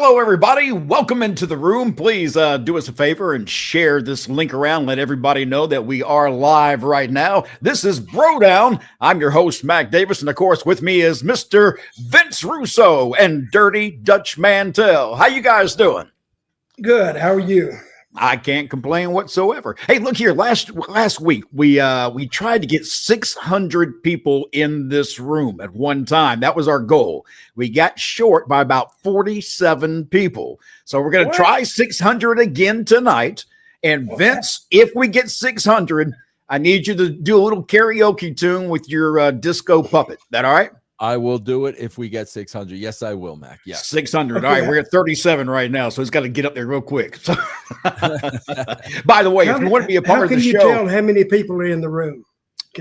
Hello, everybody. Welcome into the room. Please do us a favor and share this link around. Let everybody know that we are live right now. This is BroDown. I'm your host, Mac Davis. And, of course, with me is Mr. Vince Russo and Dirty Dutch Mantell. How you guys doing? Good. How are you? I can't complain whatsoever. Hey, look here. Last week, we tried to get 600 people in this room at one time. That was our goal. We got short by about 47 people. So we're going to try 600 again tonight. And Vince, if we get 600, I need you to do a little karaoke tune with your disco puppet. That all right? I will do it if we get 600. Yes, I will, Mac. Yeah. 600. All right. We're at 37 right now. So it's got to get up there real quick. So, by the way, if you want to be a part of the show. How can you tell how many people are in the room?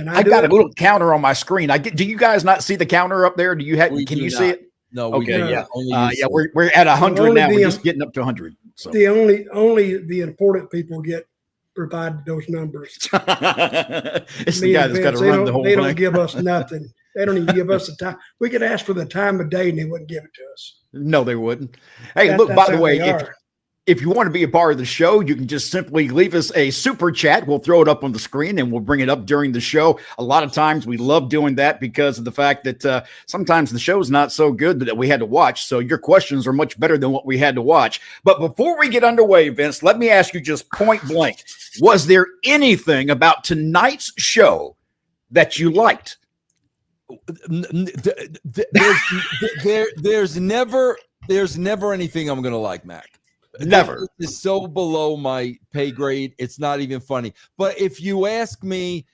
I got a little counter on my screen. Do you guys not see the counter up there? Do you have? Can you see it? No. Okay. We're at 100 now. We're just getting up to 100. So only the important people get provided those numbers. It's the guy that's got to run the whole thing. They don't give us nothing. They don't even give us the time. We could ask for the time of day and they wouldn't give it to us. No, they wouldn't. Hey, look, by the way, if you want to be a part of the show, you can just simply leave us a super chat. We'll throw it up on the screen and we'll bring it up during the show. A lot of times we love doing that because of the fact that sometimes the show's not so good that we had to watch. So your questions are much better than what we had to watch. But before we get underway, Vince, let me ask you just point blank. Was there anything about tonight's show that you liked? There's never anything I'm gonna like, Mac. Never. It's so below my pay grade. It's not even funny. But if you ask me,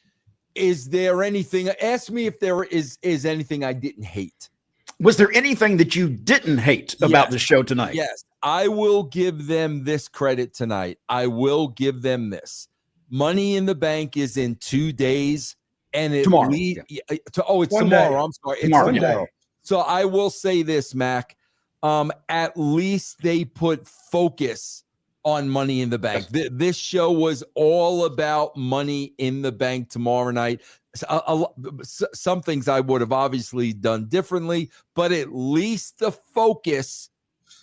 is there anything? Ask me if there is anything I didn't hate. Was there anything that you didn't hate about the show tonight? Yes, I will give them this credit tonight. I will give them this. Money in the Bank is in 2 days. And tomorrow. It's tomorrow. I'm sorry. It's tomorrow. So I will say this, Mac. At least they put focus on Money in the Bank. This show was all about Money in the Bank tomorrow night. Some things I would have obviously done differently, but at least the focus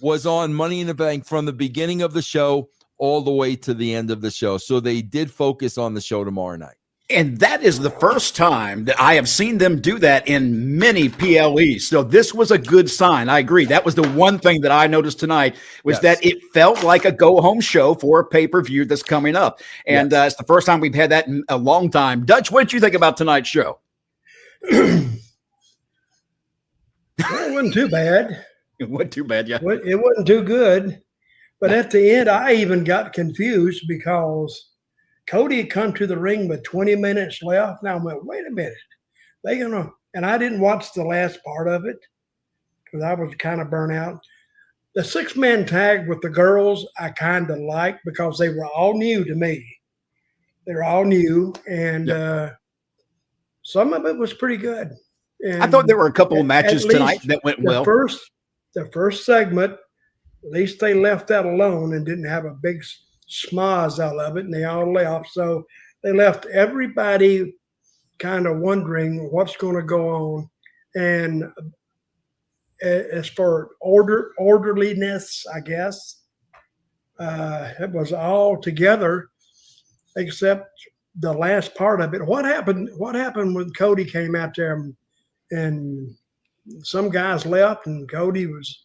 was on Money in the Bank from the beginning of the show all the way to the end of the show. So they did focus on the show tomorrow night. And that is the first time that I have seen them do that in many PLEs. So this was a good sign. I agree. That was the one thing that I noticed tonight was that it felt like a go-home show for a pay-per-view that's coming up. And it's the first time we've had that in a long time. Dutch, what did you think about tonight's show? Well, it wasn't too bad. It wasn't too bad, yeah. It wasn't too good. But at the end, I even got confused because Cody had come to the ring with 20 minutes left. Now I went, wait a minute. And I didn't watch the last part of it because I was kind of burnt out. The 6-man tag with the girls, I kind of liked because they were all new to me. They're all new. And some of it was pretty good. And I thought there were a couple of matches tonight that went well. The first segment, at least they left that alone and didn't have a big schmoz out of it, and they all left. So they left everybody kind of wondering what's going to go on. And as for orderliness, I guess, it was all together except the last part of it. What happened when Cody came out there and some guys left and Cody was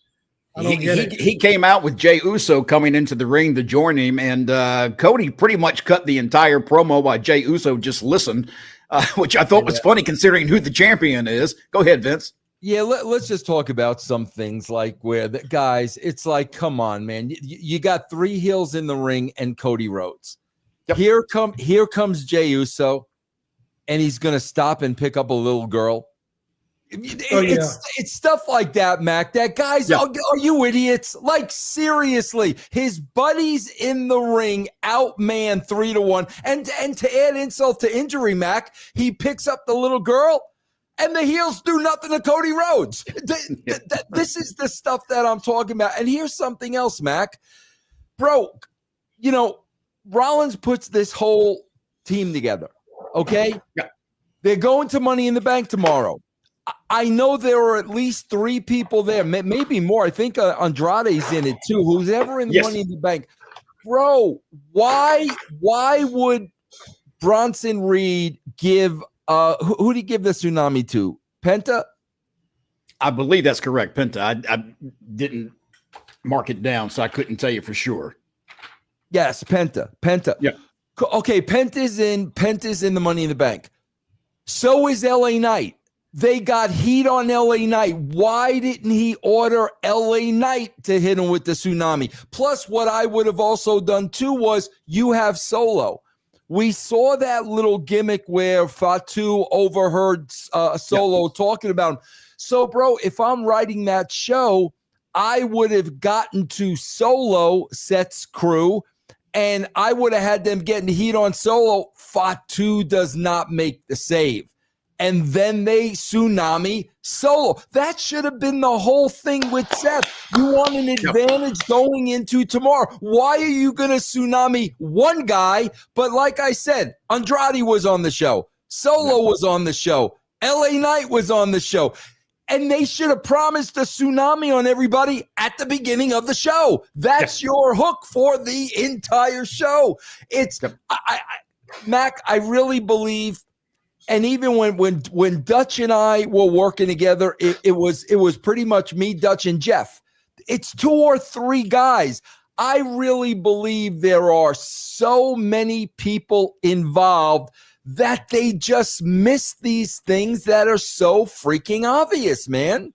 He came out with Jey Uso coming into the ring to join him, and Cody pretty much cut the entire promo while Jey Uso just listened, which I thought was funny considering who the champion is. Go ahead, Vince. Yeah, let's just talk about some things like where the guys, it's like, come on, man. You got 3 heels in the ring and Cody Rhodes. Yep. Here comes Jey Uso, and he's going to stop and pick up a little girl. It's stuff like that, Mac. That guys, are you idiots? Like, seriously, his buddies in the ring outman 3-1. And to add insult to injury, Mac, he picks up the little girl and the heels do nothing to Cody Rhodes. This is the stuff that I'm talking about. And here's something else, Mac. Bro, Rollins puts this whole team together, okay? Yeah. They're going to Money in the Bank tomorrow. I know there are at least 3 people there, maybe more. I think Andrade's in it too. Who's ever in the Money in the Bank, bro? Why would Bronson Reed give? Who did he give the tsunami to? Penta? I believe that's correct. Penta. I didn't mark it down, so I couldn't tell you for sure. Yes, Penta. Yeah. Okay, Penta's in the Money in the Bank. So is LA Knight. They got heat on LA Knight. Why didn't he order LA Knight to hit him with the tsunami? Plus, what I would have also done too was you have Solo. We saw that little gimmick where Fatu overheard Solo talking about him. So, bro, if I'm writing that show, I would have gotten to Solo, Seth's crew, and I would have had them getting heat on Solo. Fatu does not make the save. And then they tsunami Solo. That should have been the whole thing with Seth. You want an advantage going into tomorrow. Why are you going to tsunami one guy? But like I said, Andrade was on the show. Solo was on the show. LA Knight was on the show. And they should have promised a tsunami on everybody at the beginning of the show. That's your hook for the entire show. It's Mac, I really believe. And even when Dutch and I were working together, it was pretty much me, Dutch, and Jeff. It's 2 or 3 guys. I really believe there are so many people involved that they just miss these things that are so freaking obvious, man.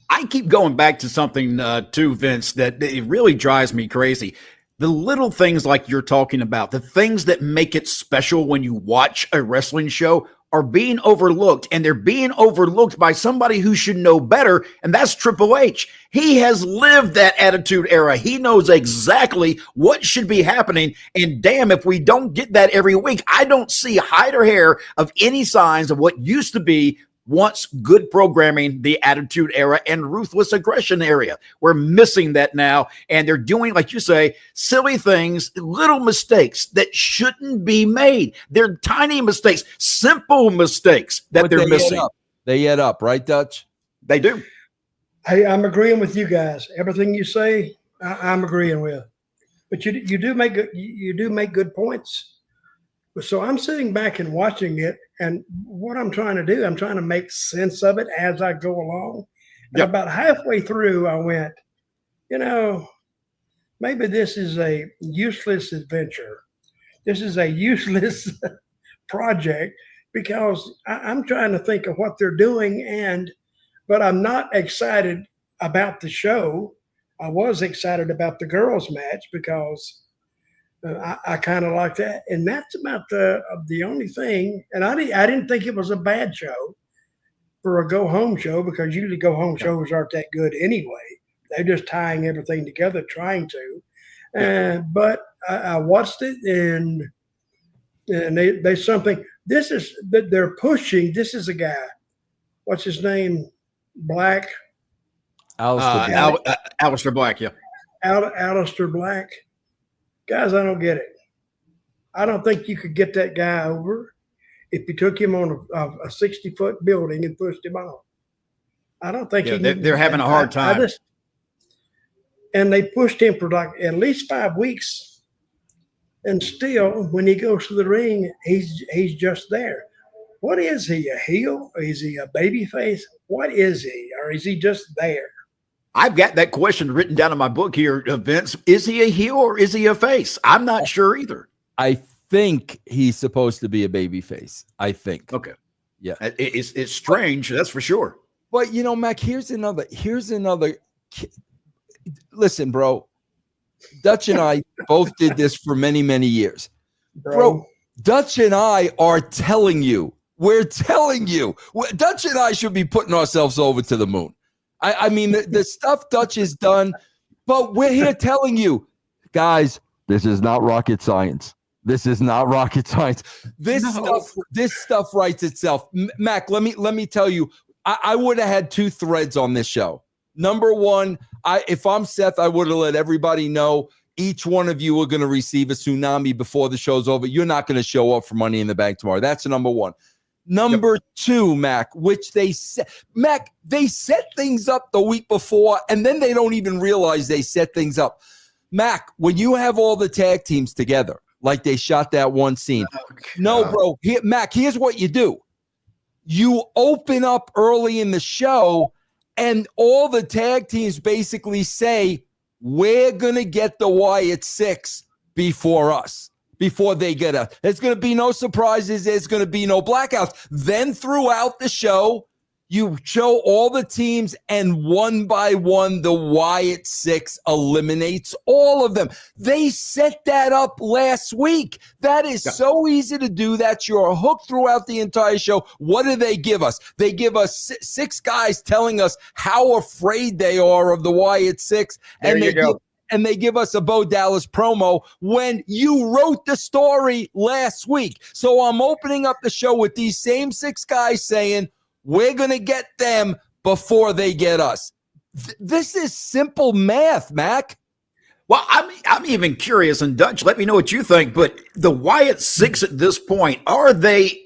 I keep going back to something too, Vince, that it really drives me crazy. The little things like you're talking about, the things that make it special when you watch a wrestling show are being overlooked, and they're being overlooked by somebody who should know better, and that's Triple H. He has lived that Attitude Era. He knows exactly what should be happening, and damn if we don't get that every week. I don't see hide or hair of any signs of what used to be once good programming, the Attitude Era and Ruthless Aggression area. We're missing that now, and they're doing, like you say, silly things, little mistakes that shouldn't be made. They're tiny mistakes, simple mistakes that they're missing. They add up, right, Dutch? They do. Hey, I'm agreeing with you guys. Everything you say, I'm agreeing with. But you do make good points. So I'm sitting back and watching it, and what I'm trying to do, I'm trying to make sense of it as I go along. And about halfway through, I went, maybe this is a useless adventure. This is a useless project because I'm trying to think of what they're doing, but I'm not excited about the show. I was excited about the girls' match because I kind of like that, and that's about the only thing. And I didn't think it was a bad show for a go-home show because usually go-home shows aren't that good anyway. They're just tying everything together, trying to. But I watched it, and they something. This is that they're pushing. This is a guy. What's his name? Black. Aleister Black. Yeah. Aleister Black. Guys, I don't get it. I don't think you could get that guy over if you took him on a 60-foot building and pushed him off. I don't think they're having a hard time. And they pushed him for like at least 5 weeks. And still, when he goes to the ring, he's just there. What is he, a heel? Or is he a baby face? What is he? Or is he just there? I've got that question written down in my book here, Vince. Is he a heel or is he a face? I'm not sure either. I think he's supposed to be a baby face. I think. Okay. Yeah. It's strange, that's for sure. But, Mac, here's another. Listen, bro. Dutch and I both did this for many, many years. Bro, Dutch and I are telling you. We're telling you. Dutch and I should be putting ourselves over to the moon. I mean, the stuff Dutch has done, but we're here telling you, guys, this is not rocket science. This is not rocket science. This stuff writes itself. Mac, let me tell you, I would have had 2 threads on this show. Number one, if I'm Seth, I would have let everybody know each one of you are going to receive a tsunami before the show's over. You're not going to show up for Money in the Bank tomorrow. That's number one. Number two, Mac, which they set things up the week before, and then they don't even realize they set things up. Mac, when you have all the tag teams together, like they shot that one scene. No, bro. Mac, here's what you do. You open up early in the show, and all the tag teams basically say, we're going to get the Wyatt Six before us. Before they get us. There's going to be no surprises. There's going to be no blackouts. Then throughout the show, you show all the teams, and one by one, the Wyatt Six eliminates all of them. They set that up last week. That is so easy to do. That's your hook throughout the entire show. What do they give us? They give us six guys telling us how afraid they are of the Wyatt Six. And they give us a Bo Dallas promo when you wrote the story last week. So I'm opening up the show with these same six guys saying, we're going to get them before they get us. This is simple math, Mac. Well, I'm even curious, and Dutch, let me know what you think, but the Wyatt Six at this point, are they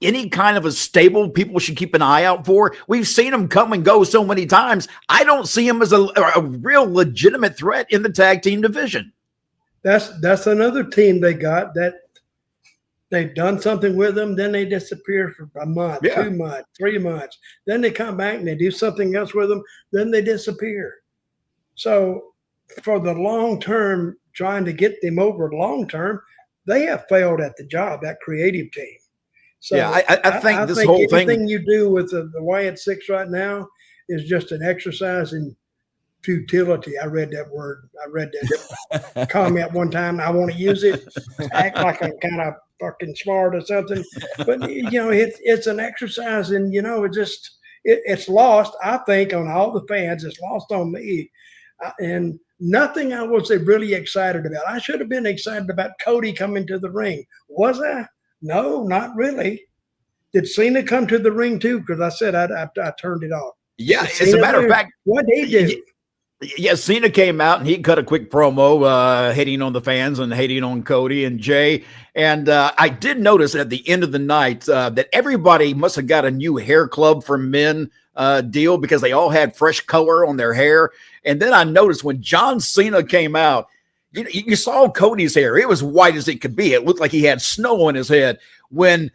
any kind of a stable people should keep an eye out for? We've seen them come and go so many times. I don't see them as a real legitimate threat in the tag team division. That's another team they got that they've done something with them, then they disappear for a month, 2 months, 3 months. Then they come back and they do something else with them, then they disappear. So for the long term, trying to get them over long term, they have failed at the job, that creative team. So yeah, I think this whole thing. Everything you do with the Wyatt Six right now is just an exercise in futility. I read that word. I read that comment one time. I want to use it, act like I'm kind of fucking smart or something. But it's an exercise, and it's lost. I think on all the fans, it's lost on me, and nothing I was really excited about. I should have been excited about Cody coming to the ring. Was I? No, not really. Did Cena come to the ring too? Because I said I turned it off. Yeah, as a matter of fact, what did he do? Yeah, Cena came out and he cut a quick promo, hating on the fans and hating on Cody and Jay. And I did notice at the end of the night that everybody must have got a new hair club for men deal, because they all had fresh color on their hair. And then I noticed when John Cena came out, you saw Cody's hair. It was white as it could be. It looked like he had snow on his head. When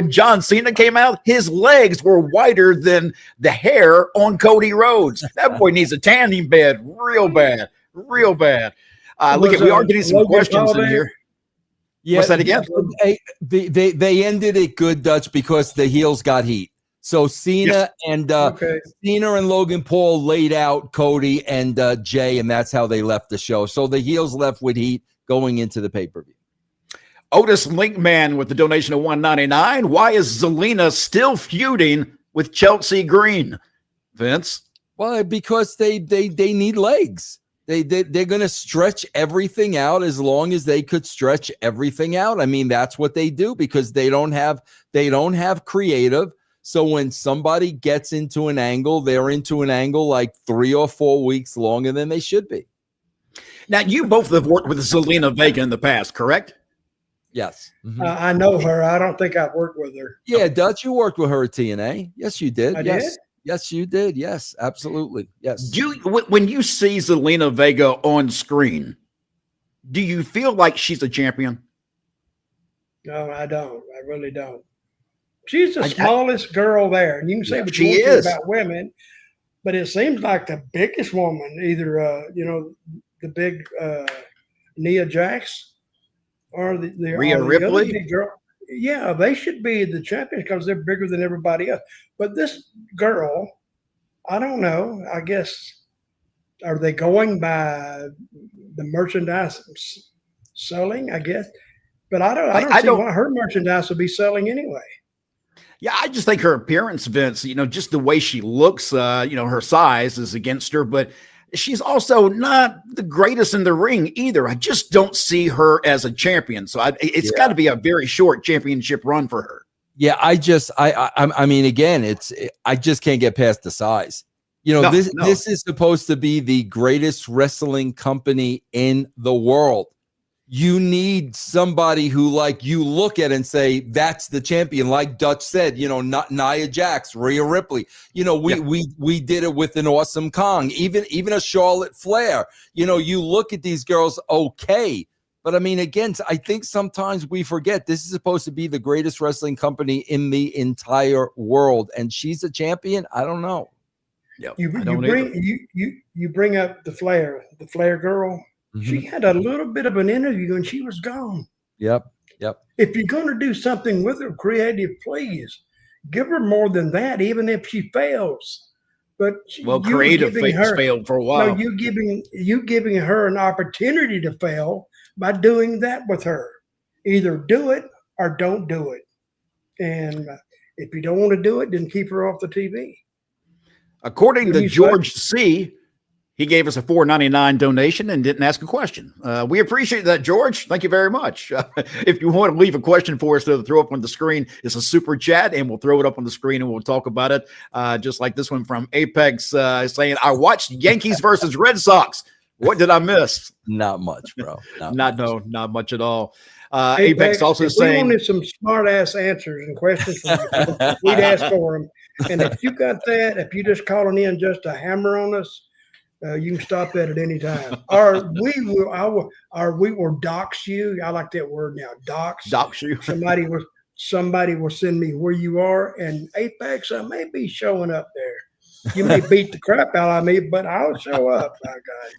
John Cena came out, his legs were whiter than the hair on Cody Rhodes. That boy needs a tanning bed real bad, real bad. We are getting some questions in here. Yeah, what's that again? They ended it good, Dutch, because the heels got heat. So Cena and Logan Paul laid out Cody and Jay, and that's how they left the show. So the heels left with heat going into the pay-per-view. Otis Linkman with the donation of $1.99. Why is Zelina still feuding with Chelsea Green, Vince? Well, because they need legs. They're going to stretch everything out as long as they could stretch everything out. I mean, that's what they do, because they don't have creative. So when somebody gets into an angle, they're into an angle like 3 or 4 weeks longer than they should be. Now, you both have worked with Zelina Vega in the past, correct? Yes. Mm-hmm. I know her. I don't think I've worked with her. Yeah, Dutch, you worked with her at TNA. Yes, you did. I did? Yes, you did. Yes, absolutely. Yes. When you see Zelina Vega on screen, do you feel like she's a champion? No, I don't. I really don't. She's the smallest girl there. And you can say what you want to about women, but it seems like the biggest woman, either, the big Nia Jax or the Rhea Ripley. The big girl. Yeah, they should be the champions because they're bigger than everybody else. But this girl, I don't know. I guess, are they going by the merchandise selling? I guess. But I don't see why her merchandise would be selling anyway. Yeah, I just think her appearance, Vince, just the way she looks, her size is against her, but she's also not the greatest in the ring either. I just don't see her as a champion. So it's got to be a very short championship run for her. Yeah, I mean, again, I just can't get past the size. This is supposed to be the greatest wrestling company in the world. you need somebody who, like, you look at and say, that's the champion. Like Dutch said, not Nia Jax, Rhea Ripley. We did it with an Awesome Kong, even a Charlotte Flair. You look at these girls, okay. But I mean, again, I think sometimes we forget this is supposed to be the greatest wrestling company in the entire world. And she's a champion. I don't know. Yep, you bring up the Flair girl. Mm-hmm. She had a little bit of an interview and she was gone. Yep. If you're going to do something with her creative, please give her more than that, even if she fails. But creative failed for a while. No, you giving her an opportunity to fail by doing that with her. Either do it or don't do it. And if you don't want to do it, then keep her off the TV. According to George C., he gave us a $4.99 donation and didn't ask a question. We appreciate that, George. Thank you very much. If you want to leave a question for us to throw up on the screen, it's a super chat, and we'll throw it up on the screen and we'll talk about it. Just like this one from Apex saying, I watched Yankees versus Red Sox. What did I miss? Not much, bro. Not much at all. Apex also saying, we wanted some smart-ass answers and questions from you, we'd ask for them. And if you got that, if you just calling in just to hammer on us, you can stop that at any time. Or we will dox you. I like that word now. Dox you. Somebody will send me where you are. And Apex, I may be showing up there. You may beat the crap out of me, but I'll show up, my guy.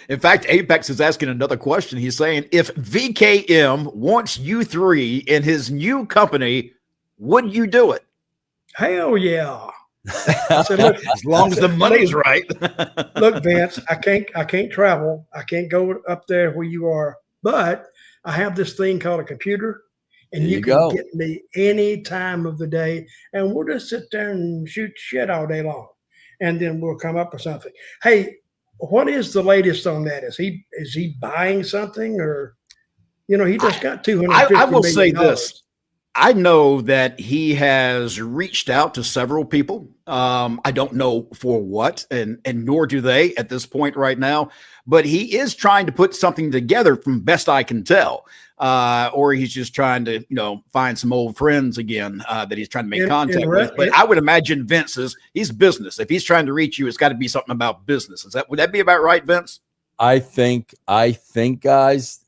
In fact, Apex is asking another question. He's saying, if VKM wants you three in his new company, would you do it? Hell yeah. Said, look, as long as the money's right. Look, Vince, I can't travel. I can't go up there where you are, but I have this thing called a computer, and you can get me any time of the day, and we'll just sit there and shoot shit all day long, and then we'll come up with something. Hey, what is the latest on that? Is he buying something, or he just got $250 million? I will say this. I know that he has reached out to several people. I don't know for what, and nor do they at this point right now. But he is trying to put something together, from best I can tell. Or he's just trying to, find some old friends again that he's trying to make contact with. But I would imagine Vince he's business. If he's trying to reach you, it's got to be something about business. Would that be about right, Vince? I think, guys,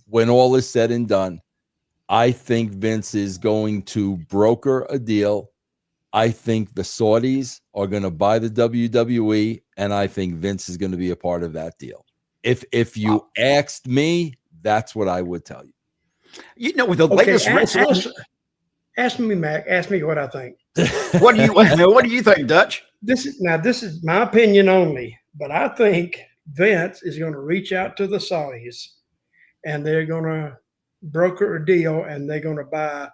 when all is said and done, I think Vince is going to broker a deal. I think the Saudis are going to buy the WWE, and I think Vince is going to be a part of that deal. If you asked me, that's what I would tell you. With the latest ask me, Mac. Ask me what I think. What do you think, Dutch? This is my opinion only, but I think Vince is going to reach out to the Saudis, and they're going to broker a deal, and they're going to buy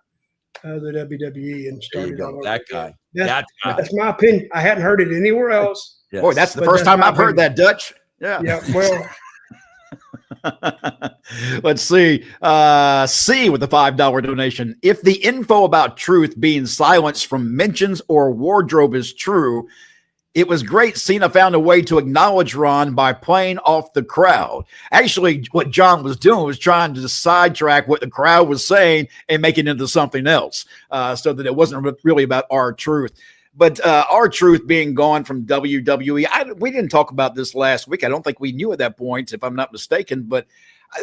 the WWE and start it all over. That guy. That's my opinion. I hadn't heard it anywhere else. Yes. Boy, that's the first time I've heard that, Dutch. Yeah. Well. Let's see. C with the $5 donation. If the info about Truth being silenced from mentions or wardrobe is true, it was great Cena found a way to acknowledge Ron by playing off the crowd. Actually, what John was doing was trying to sidetrack what the crowd was saying and make it into something else, so that it wasn't really about R-Truth. But R-Truth being gone from WWE, we didn't talk about this last week. I don't think we knew at that point, if I'm not mistaken. But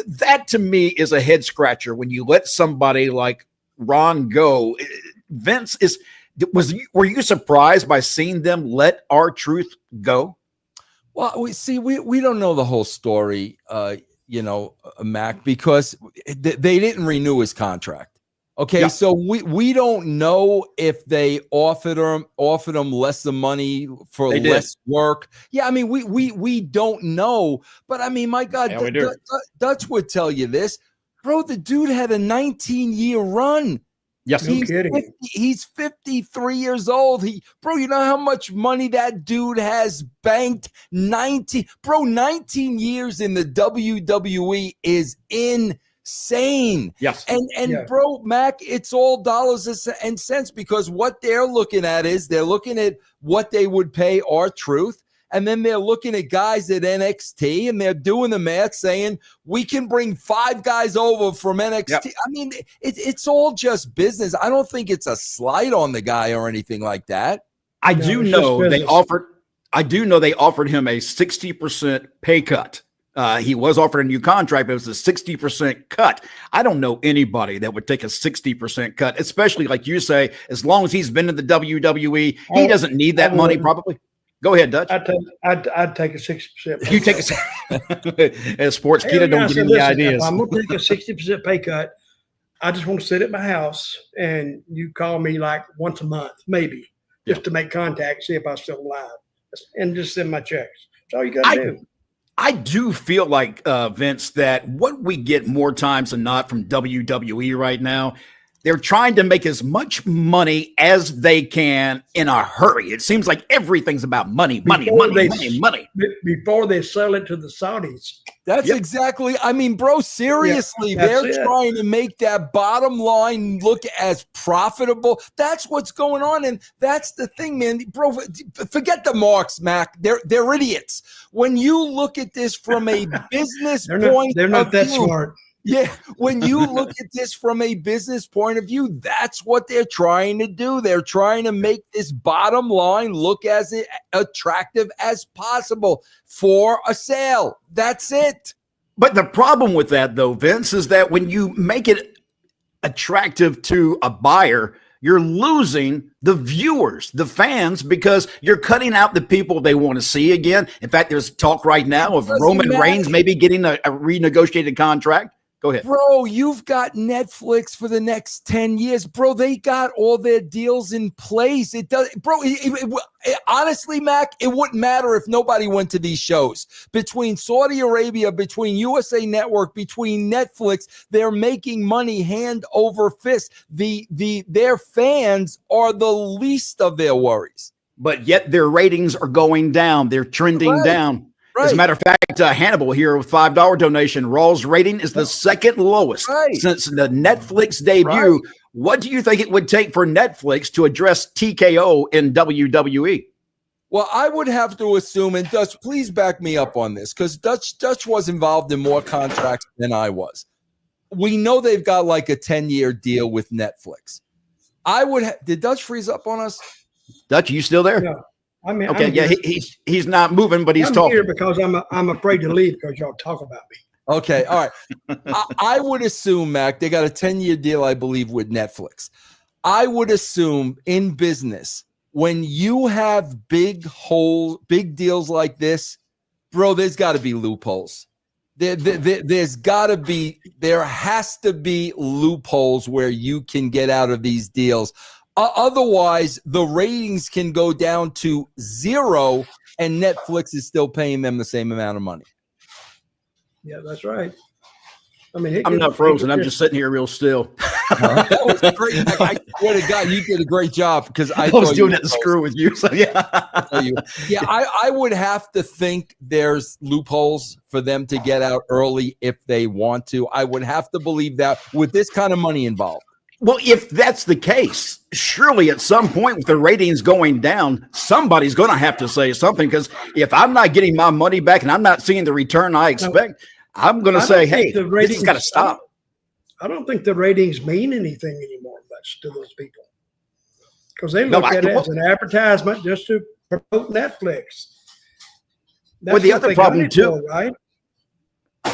that, to me, is a head scratcher when you let somebody like Ron go. Vince were you surprised by seeing them let R-Truth go? Well, we don't know the whole story, Mac, because they didn't renew his contract. Okay, yeah. So we don't know if they offered him less of money for less work. Yeah, I mean we don't know, but I mean, my God, Dutch would tell you this, bro. The dude had a 19-year run. Yes, he's 53 years old. Bro, you know how much money that dude has banked? 19 years in the WWE is insane. Yes. And bro, Mac, it's all dollars and cents, because what they're looking at is they're looking at what they would pay R-Truth, And then they're looking at guys at NXT and they're doing the math saying, we can bring 5 guys over from NXT. Yep. I mean, it's all just business. I don't think it's a slight on the guy or anything like that. I do know they offered him a 60% pay cut. He was offered a new contract, but it was a 60% cut. I don't know anybody that would take a 60% cut, especially like you say, as long as he's been in the WWE, he doesn't need that money probably. Go ahead, Dutch. I'd take a 60%. You take a as sports Keita don't get any ideas. If I'm going to take a 60% pay cut, I just want to sit at my house and you call me like once a month, maybe, just to make contact, see if I'm still alive, and just send my checks. That's all you got to do. I do feel like, Vince, that what we get more times than not from WWE right now, they're trying to make as much money as they can in a hurry. It seems like everything's about money. Before they sell it to the Saudis. That's exactly. I mean, bro, seriously, they're trying to make that bottom line look as profitable. That's what's going on. And that's the thing, man. Bro, forget the marks, Mac. They're idiots. When you look at this from a business point, they're not that smart. Yeah, when you look at this from a business point of view, that's what they're trying to do. They're trying to make this bottom line look as attractive as possible for a sale. That's it. But the problem with that, though, Vince, is that when you make it attractive to a buyer, you're losing the viewers, the fans, because you're cutting out the people they want to see again. In fact, there's talk right now of Roman Reigns maybe getting a renegotiated contract. Go ahead. Bro, you've got Netflix for the next 10 years. Bro, they got all their deals in place. It does, bro. Honestly, Mac, it wouldn't matter if nobody went to these shows. Between Saudi Arabia, between USA Network, between Netflix, they're making money hand over fist. Their fans are the least of their worries. But yet their ratings are going down. They're trending down. Right. As a matter of fact, Hannibal here with $5 donation. Raw's rating is the second lowest since the Netflix debut. Right. What do you think it would take for Netflix to address TKO in WWE? Well, I would have to assume, and Dutch, please back me up on this, because Dutch was involved in more contracts than I was. We know they've got like a 10-year deal with Netflix. Did Dutch freeze up on us? Dutch, you still there? No. I mean, okay, he's not moving, but he's talking. Here because I'm afraid to leave because y'all talk about me. Okay, all right. I would assume, Mac, they got a 10-year deal, I believe, with Netflix. I would assume in business, when you have big deals like this, bro, there's got to be loopholes. There has to be loopholes where you can get out of these deals. Otherwise, the ratings can go down to 0, and Netflix is still paying them the same amount of money. Yeah, that's right. I mean, I'm not frozen. I'm just sitting here real still. That was great. I swear to God, you did a great job because I was doing it to screw with you. So yeah, I would have to think there's loopholes for them to get out early if they want to. I would have to believe that with this kind of money involved. Well, if that's the case, surely at some point with the ratings going down, somebody's going to have to say something, because if I'm not getting my money back and I'm not seeing the return I expect, I'm going to say, hey, this has got to stop. I don't think the ratings mean anything anymore much to those people, because they look at it as an advertisement just to promote Netflix. That's the other problem too, right?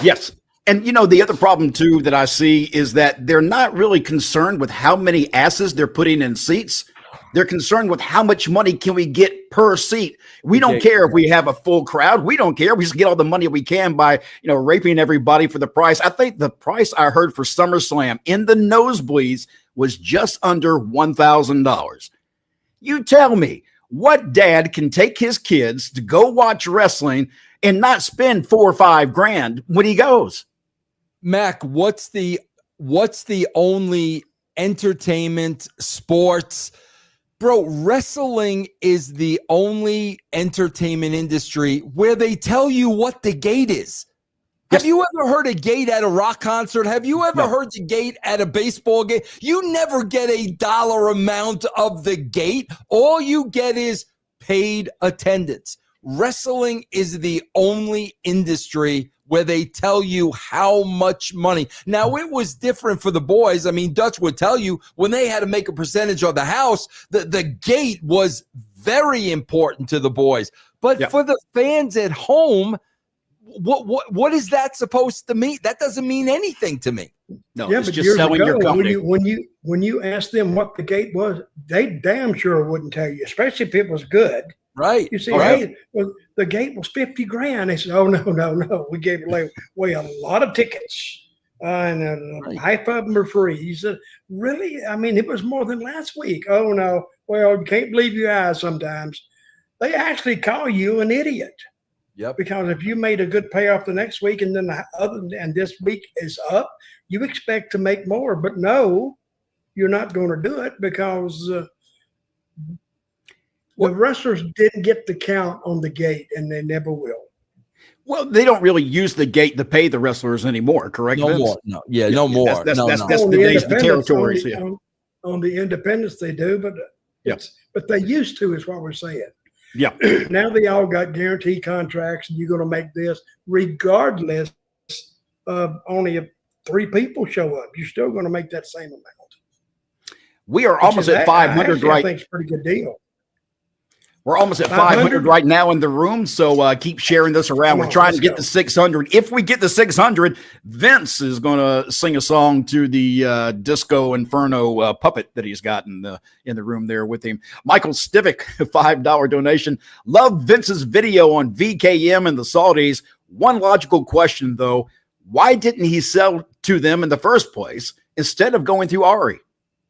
Yes. And, the other problem, too, that I see is that they're not really concerned with how many asses they're putting in seats. They're concerned with how much money can we get per seat. We don't care if we have a full crowd. We don't care. We just get all the money we can by, raping everybody for the price. I think the price I heard for SummerSlam in the nosebleeds was just under $1,000. You tell me, what dad can take his kids to go watch wrestling and not spend $4 or $5 grand when he goes? Mac, what's the only entertainment, sports? Bro, wrestling is the only entertainment industry where they tell you what the gate is. Yes. Have you ever heard a gate at a rock concert? Have you ever heard the gate at a baseball game? You never get a dollar amount of the gate. All you get is paid attendance. Wrestling is the only industry where they tell you how much money. Now, it was different for the boys. I mean, Dutch would tell you when they had to make a percentage of the house, the gate was very important to the boys. But for the fans at home, what is that supposed to mean? That doesn't mean anything to me. No, it's just selling your company. When you ask them what the gate was, they damn sure wouldn't tell you, especially if it was good. Right. You see, hey, well, the gate was $50,000. They said, "Oh no, we gave away a lot of tickets, and half of them are free." He said, "Really? I mean, it was more than last week." Oh no, well, you can't believe your eyes. Sometimes they actually call you an idiot. Yep. Because if you made a good payoff the next week, and then this week is up, you expect to make more. But no, you're not going to do it because. The wrestlers didn't get the count on the gate, and they never will. Well, they don't really use the gate to pay the wrestlers anymore, correct? No more. No, no more. That's the days of the territories. On the independents, they do, but but they used to, is what we're saying. Yeah. Now they all got guaranteed contracts, and you're going to make this regardless of only if 3 people show up. You're still going to make that same amount. We are almost at 500 right. I think it's a pretty good deal. We're almost at 500 right now in the room, so keep sharing this around. We're trying to get to 600. If we get to 600, Vince is going to sing a song to the Disco Inferno puppet that he's got in the room there with him. Michael Stivic, $5 donation. Love Vince's video on VKM and the Saudis. One logical question, though. Why didn't he sell to them in the first place instead of going through Ari?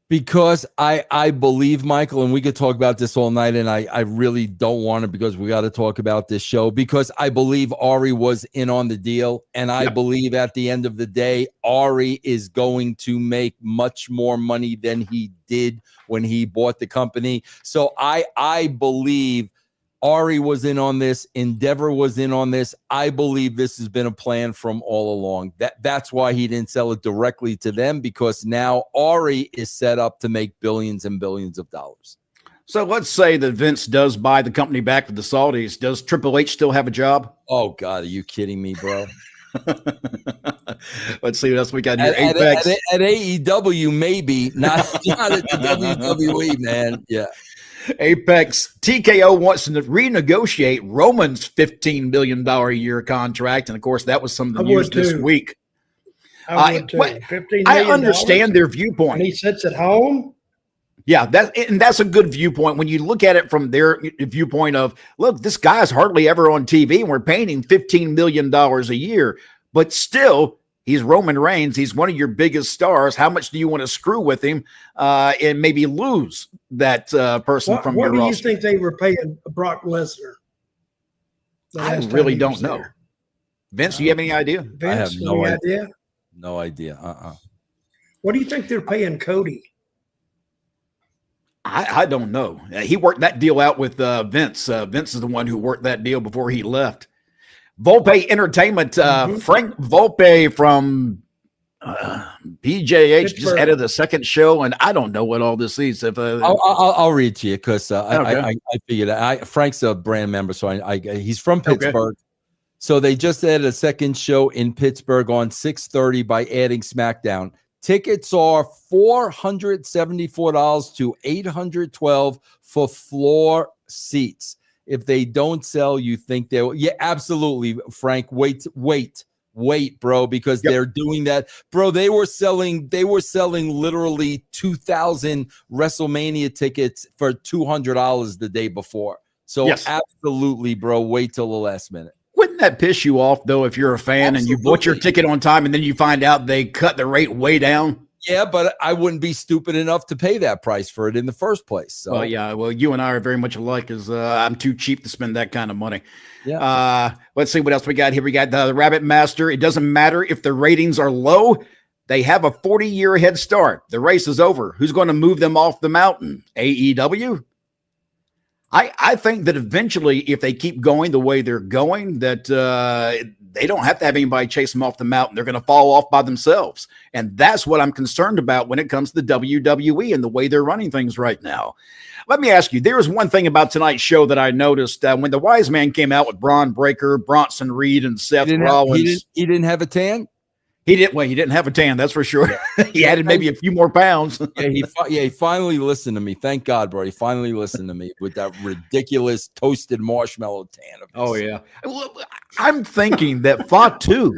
Because I believe, Michael, and we could talk about this all night, and I really don't want to because we got to talk about this show, because I believe Ari was in on the deal, and I believe at the end of the day, Ari is going to make much more money than he did when he bought the company. So I believe Ari was in on this. Endeavor was in on this. I believe this has been a plan from all along. That's why he didn't sell it directly to them, because now Ari is set up to make billions and billions of dollars. So let's say that Vince does buy the company back to the Saudis. Does Triple H still have a job? Oh, God, are you kidding me, bro? Let's see what else we got here. At AEW, maybe. Not at the WWE, man. Yeah. Apex TKO wants to renegotiate Roman's $15 million a year contract, and of course that was some of the news this week. I would too. $15 million. I understand their viewpoint. And he sits at home. Yeah, that's a good viewpoint when you look at it from their viewpoint of, look, this guy's hardly ever on TV, and we're paying him $15 million a year, but still. He's Roman Reigns. He's one of your biggest stars. How much do you want to screw with him and maybe lose that person from your roster? What do you think they were paying Brock Lesnar? I really don't know. Vince, do you have any idea? Vince, I have no idea. No idea. What do you think they're paying Cody? I don't know. He worked that deal out with Vince. Vince is the one who worked that deal before he left. Volpe Entertainment, Frank Volpe from BJH just added a second show, and I don't know what all this is. If I'll read to you because I figured out. Frank's a brand member, so he's from Pittsburgh. Okay. So they just added a second show in Pittsburgh on 6:30 by adding SmackDown. Tickets are $474 to $812 for floor seats. If they don't sell, you think they will? Yeah, absolutely, Frank. Wait, bro, because they're doing that, bro. They were selling literally 2,000 WrestleMania tickets for $200 the day before. So absolutely, bro. Wait till the last minute. Wouldn't that piss you off though if you're a fan and you bought your ticket on time and then you find out they cut the rate way down? Yeah, but I wouldn't be stupid enough to pay that price for it in the first place. So. Well, you and I are very much alike, as I'm too cheap to spend that kind of money. Yeah. Let's see what else we got here. We got the Rabbit Master. It doesn't matter if the ratings are low. They have a 40-year head start. The race is over. Who's going to move them off the mountain? AEW? I think that eventually, if they keep going the way they're going, that they don't have to have anybody chase them off the mountain. They're going to fall off by themselves. And that's what I'm concerned about when it comes to the WWE and the way they're running things right now. Let me ask you, there was one thing about tonight's show that I noticed when the Wise Man came out with Braun Breaker, Bronson Reed, and Seth Rollins. He didn't have a tan? He didn't have a tan, that's for sure. He added maybe a few more pounds. He finally listened to me. Thank God, bro. He finally listened to me with that ridiculous toasted marshmallow tan. Oh, yeah. I'm thinking that Fatu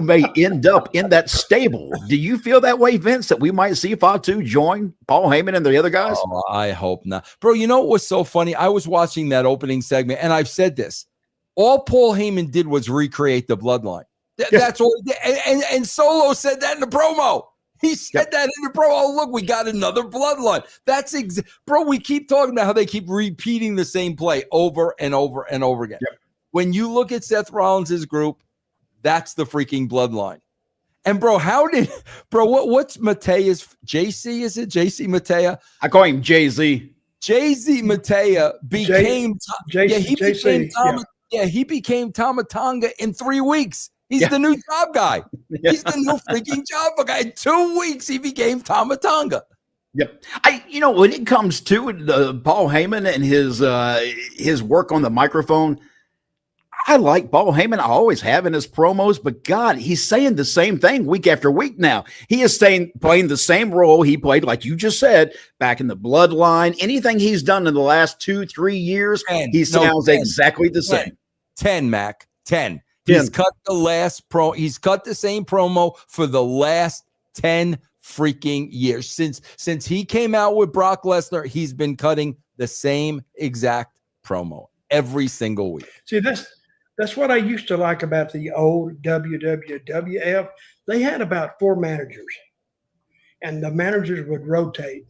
may end up in that stable. Do you feel that way, Vince, that we might see Fatu join Paul Heyman and the other guys? Oh, I hope not. Bro, you know what was so funny? I was watching that opening segment, and I've said this. All Paul Heyman did was recreate the bloodline. That's all he did. And Solo said that in the promo. He said that in the promo. Oh, look, we got another bloodline. Bro, we keep talking about how they keep repeating the same play over and over and over again. Yep. When you look at Seth Rollins' group, that's the freaking bloodline. And bro, what's Matea's JC? Is it JC Matea? I call him Jay-Z. Jay-Z Matea became he became Tama Tonga in 3 weeks. He's the new job guy. He's the new freaking job guy. In 2 weeks, he became Tama Tonga. Yep. When it comes to Paul Heyman and his work on the microphone, I like Paul Heyman. I always have in his promos, but God, he's saying the same thing week after week now. He is playing the same role he played, like you just said, back in the bloodline. Anything he's done in the last 2-3 years, sounds exactly the same. 10, Mac. 10. He's cut He's cut the same promo for the last 10 freaking years. Since he came out with Brock Lesnar, he's been cutting the same exact promo every single week. See, that's what I used to like about the old WWF. They had about 4 managers, and the managers would rotate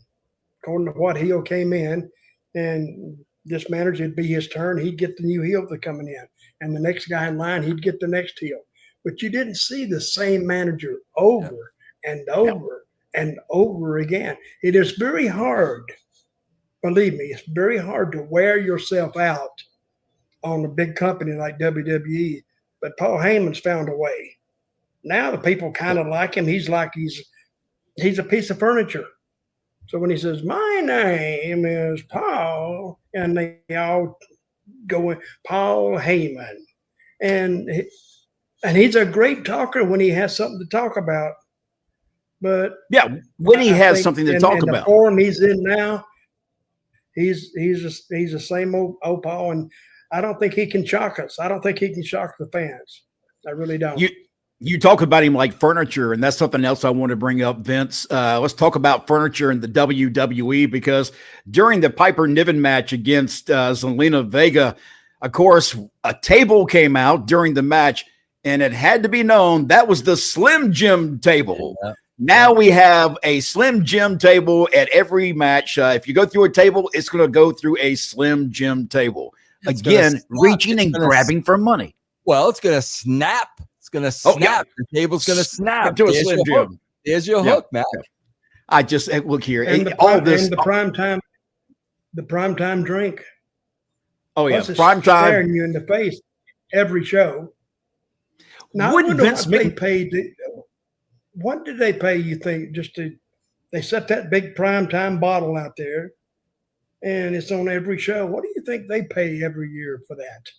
according to what heel came in, and this manager would be his turn. He'd get the new heel that's coming in, and the next guy in line, he'd get the next heel. But you didn't see the same manager over and over and over again. It is very hard, believe me, it's very hard to wear yourself out on a big company like WWE, but Paul Heyman's found a way. Now the people kind of like him. He's like he's a piece of furniture. So when he says, "My name is Paul," and they all go in, Paul Heyman, and he's a great talker when he has something to talk about. But when he has something to talk about, the form he's in now, he's the same old Paul, and I don't think he can shock us. I don't think he can shock the fans. I really don't. You talk about him like furniture, and that's something else I want to bring up, Vince. Let's talk about furniture in the WWE, because during the Piper Niven match against Zelina Vega, of course, a table came out during the match, and it had to be known that was the Slim Jim table. Yeah. Now we have a Slim Jim table at every match. If you go through a table, it's going to go through a Slim Jim table. Again, reaching and grabbing for money. Well, it's going to snap. It's going to snap. The table's going to snap. To a Slim Jim. There's your hook, Mac. I just look here. And the prime time drink. Oh yeah, prime time. Staring you in the face every show. Now, what did they pay? You think they set that big prime time bottle out there, and it's on every show. What do you think they pay every year for that?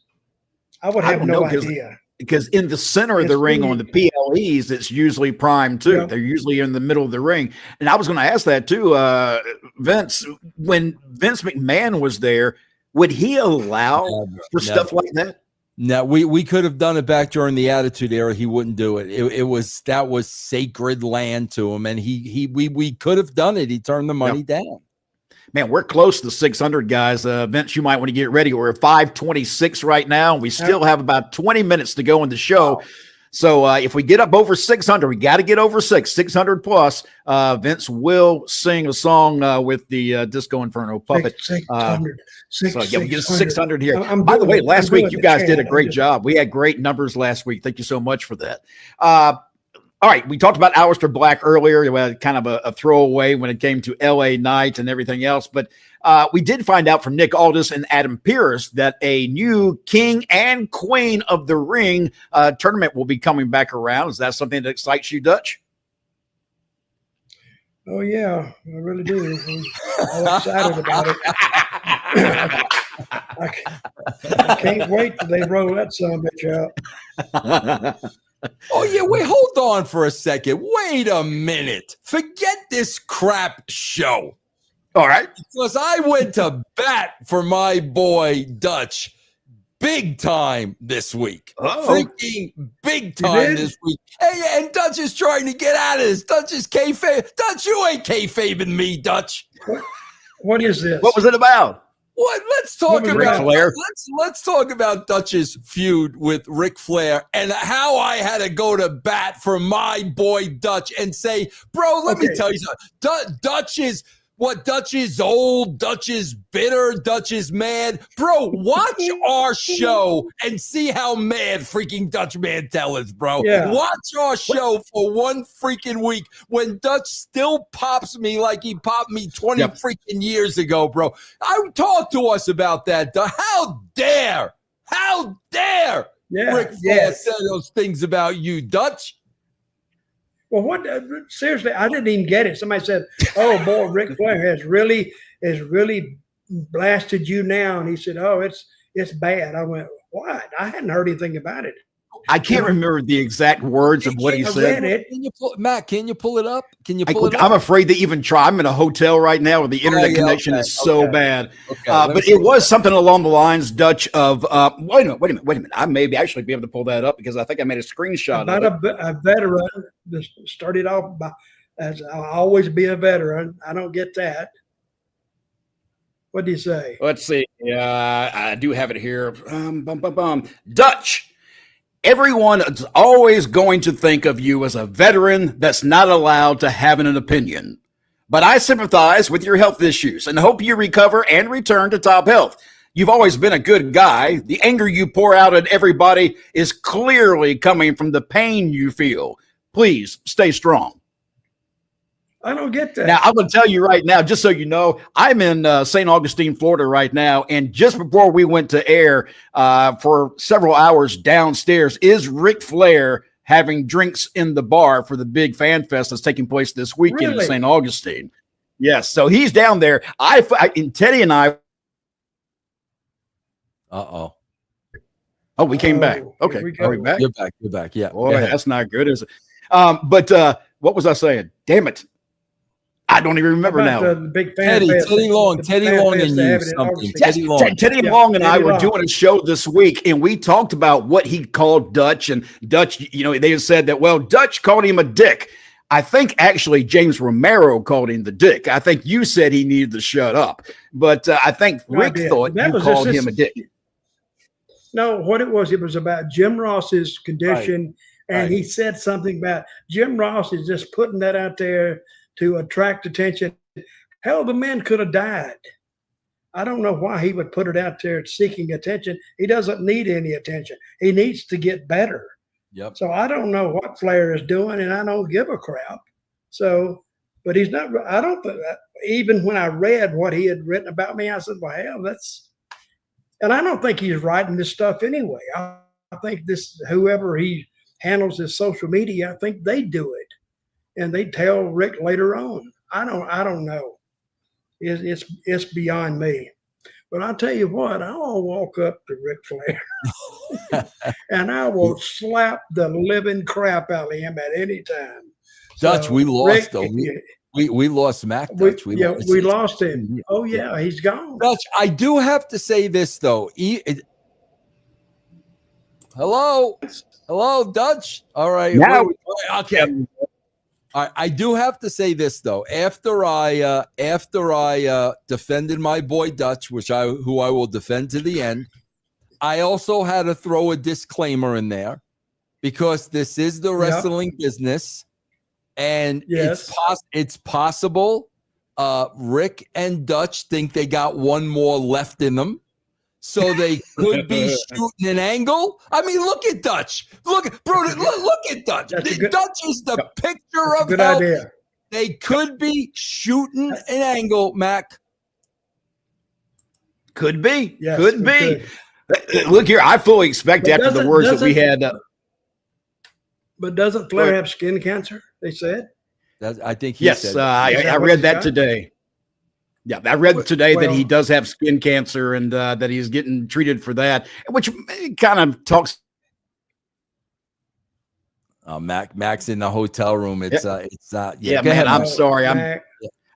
I would have no idea. Because in the center of the ring on the PLEs, it's usually prime too. Yep. They're usually in the middle of the ring. And I was going to ask that too, Vince. When Vince McMahon was there, would he allow for stuff like that? No, we could have done it back during the Attitude Era. He wouldn't do it. That was sacred land to him, and we could have done it. He turned the money down. Man, we're close to 600, guys. Vince, you might want to get ready. We're at 526 right now. We still have about 20 minutes to go in the show. So if we get up over 600, we got to get over 600 plus. Vince will sing a song with the Disco Inferno puppet. 600. We get 600 here. By the way, last week you guys did a great job. We had great numbers last week. Thank you so much for that. All right, we talked about Aleister Black earlier, kind of a throwaway when it came to LA Knight and everything else. But we did find out from Nick Aldis and Adam Pearce that a new King and Queen of the Ring tournament will be coming back around. Is that something that excites you, Dutch? Oh, yeah, I really do. I'm all excited about it. I can't wait till they roll that son of a bitch out. Oh, yeah, wait, hold on for a second. Wait a minute. Forget this crap show. All right. Because I went to bat for my boy Dutch big time this week. Freaking big time this week. Hey, and Dutch is trying to get out of this. Dutch is kayfabe. Dutch, you ain't kayfabing me, Dutch. What is this? What was it about? What? Let's talk about Ric Flair. Let's talk about Dutch's feud with Ric Flair and how I had to go to bat for my boy Dutch and say, bro, let me tell you something. Dutch is old, Dutch is bitter, Dutch is mad. Bro, watch our show and see how mad freaking Dutch Mantell is, bro. Yeah. Watch our show for one freaking week when Dutch still pops me like he popped me 20 freaking years ago, bro. Talk to us about that. How dare Ric Flair say those things about you, Dutch? Well, what? Seriously, I didn't even get it. Somebody said, "Oh boy, Ric Flair has really blasted you now," and he said, "Oh, it's bad." I went, "What?" I hadn't heard anything about it. I can't remember the exact words of what he said. Matt, can you pull it up? Can you pull it up? I'm afraid to even try. I'm in a hotel right now where the internet connection is so bad. But it was something along the lines, Dutch, of wait a minute. I may actually be able to pull that up because I think I made a screenshot about of it. A veteran that started off by, as I'll always be a veteran. I don't get that. What do you say? Let's see. I do have it here. Dutch. Everyone is always going to think of you as a veteran that's not allowed to have an opinion. But I sympathize with your health issues and hope you recover and return to top health. You've always been a good guy. The anger you pour out at everybody is clearly coming from the pain you feel. Please stay strong. I don't get that. Now, I'm going to tell you right now, just so you know, I'm in St. Augustine, Florida right now. And just before we went to air for several hours downstairs is Ric Flair having drinks in the bar for the big fan fest that's taking place this weekend in St. Augustine. Yes. So he's down there. And Teddy and I. Oh, we came back. Okay. Are we back? You're back. Yeah. Boy, that's not good, is it? But what was I saying? Damn it. I don't even remember now. The big fan Teddy Long and you something. Teddy Long and I were doing a show this week, and we talked about what he called Dutch. And Dutch, they said that, well, Dutch called him a dick. I think actually James Romero called him the dick. I think you said he needed to shut up. But I think Rick thought you called him a dick. No, what it was about Jim Ross's condition. Right. And he said something about Jim Ross is just putting that out there to attract attention. Hell, the man could have died. I don't know why he would put it out there seeking attention. He doesn't need any attention. He needs to get better. Yep. So I don't know what Flair is doing, and I don't give a crap. So, but he's not. I don't think that. Even when I read what he had written about me, I said, "Well, hell, that's." And I don't think he's writing this stuff anyway. I think whoever he handles his social media, I think they do it. And they tell Rick later on. I don't know. It's beyond me. But I'll tell you what, I'll walk up to Ric Flair and I will slap the living crap out of him at any time. Dutch, we lost though. We lost Mac. Dutch. We lost him. Oh yeah, he's gone. Dutch, I do have to say this though. Hello, Dutch. All right. Now, okay. I do have to say this though. After I defended my boy Dutch, who I will defend to the end, I also had to throw a disclaimer in there because this is the wrestling business, and it's possible Rick and Dutch think they got one more left in them. so they could be shooting an angle. I mean, look at Dutch. Look at Dutch. Dutch is the picture of good how idea. they could be shooting an angle, Mac. Could be. Yes, could be. Look here, I fully expect after the words that we had. But doesn't Flair have skin cancer? They said. I think he yes, said I read that today. Yeah, I read today that he does have skin cancer and that he's getting treated for that, which kind of talks. Mac's in the hotel room. It's not. Yeah, go man. ahead, I'm sorry.